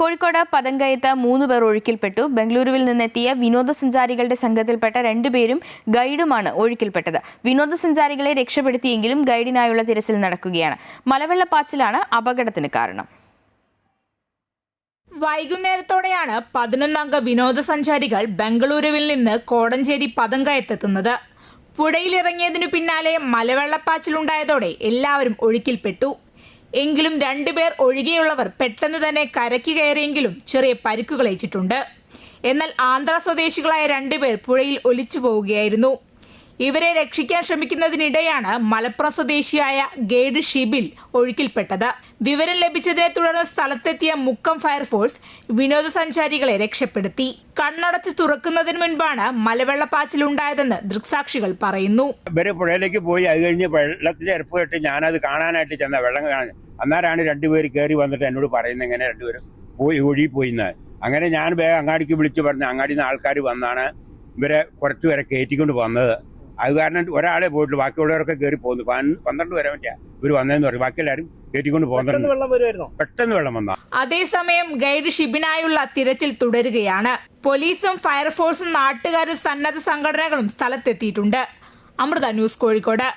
കോഴിക്കോട് പതങ്കയത്ത് 3 പേർ ഒഴുക്കിൽപ്പെട്ടു. ബംഗളൂരുവിൽ നിന്നെത്തിയ വിനോദസഞ്ചാരികളുടെ സംഘത്തിൽപ്പെട്ട 2 പേരും ഗൈഡുമാണ് ഒഴുക്കിൽപ്പെട്ടത്. വിനോദസഞ്ചാരികളെ രക്ഷപ്പെടുത്തിയെങ്കിലും ഗൈഡിനായുള്ള തിരച്ചിൽ നടക്കുകയാണ്. മലവെള്ളപ്പാച്ചിലാണ് അപകടത്തിന് കാരണം. വൈകുന്നേരത്തോടെയാണ് 11 അംഗ വിനോദസഞ്ചാരികൾ ബംഗളൂരുവിൽ നിന്ന് കോടഞ്ചേരി പതങ്കയത്തെത്തുന്നത്. പുഴയിലിറങ്ങിയതിനു പിന്നാലെ മലവെള്ളപ്പാച്ചിലുണ്ടായതോടെ എല്ലാവരും ഒഴുക്കിൽപ്പെട്ടു. എങ്കിലും 2 പേർ ഒഴികെയുള്ളവർ പെട്ടെന്ന് തന്നെ കരയ്ക്ക് കയറിയെങ്കിലും ചെറിയ പരിക്കുകളേറ്റിട്ടുണ്ട്. എന്നാൽ ആന്ധ്ര സ്വദേശികളായ 2 പേർ പുഴയിൽ ഒലിച്ചു പോവുകയായിരുന്നു. ഇവരെ രക്ഷിക്കാൻ ശ്രമിക്കുന്നതിനിടെയാണ് മലപ്പുറം സ്വദേശിയായ ഗൈഡ് ഷിബിൽ ഒഴുക്കിൽപ്പെട്ടത്. വിവരം ലഭിച്ചതിനെ തുടർന്ന് സ്ഥലത്തെത്തിയ മുക്കം ഫയർഫോഴ്സ് വിനോദസഞ്ചാരികളെ രക്ഷപ്പെടുത്തി. കണ്ണടച്ച് തുറക്കുന്നതിന് മുൻപാണ് മലവെള്ളപ്പാച്ചിലുണ്ടായതെന്ന് ദൃക്സാക്ഷികൾ പറയുന്നു. ഇവര് പുഴയിലേക്ക് പോയി, അത് കഴിഞ്ഞ് വെള്ളത്തിൽ ഇറപ്പിട്ട് ഞാനത് കാണാനായിട്ട് ചെന്ന വെള്ളം കാണാൻ അന്നേരമാണ് 2 പേര് കയറി വന്നിട്ട് എന്നോട് പറയുന്നത് ഇങ്ങനെ 2 പേരും ഒഴുകി പോയിന്ന്. അങ്ങനെ ഞാൻ വേഗം അങ്ങാടിക്ക് വിളിച്ചു പറഞ്ഞു. അങ്ങാടിയിൽ നിന്ന് ആൾക്കാർ വന്നാണ് ഇവരെ കുറച്ചുപേരെ കയറ്റിക്കൊണ്ട് വന്നത്. അത് കാരണം ഒരാളെ പോയിട്ടുള്ളൂ, ബാക്കിയുള്ളവരൊക്കെ കയറി പോകുന്നു. 12 വരെ പറ്റിയ ഇവർ വന്നതെന്ന് പറയും. ബാക്കി എല്ലാവരും കയറ്റിക്കൊണ്ട് പോകുന്നുണ്ട്. പെട്ടെന്ന് വെള്ളം വന്ന. അതേസമയം ഗൈഡ് ഷിബിനായുള്ള തിരച്ചിൽ തുടരുകയാണ്. പോലീസും ഫയർഫോഴ്സും നാട്ടുകാരും സന്നദ്ധ സംഘടനകളും സ്ഥലത്തെത്തിയിട്ടുണ്ട്. അമൃത ന്യൂസ്, കോഴിക്കോട്.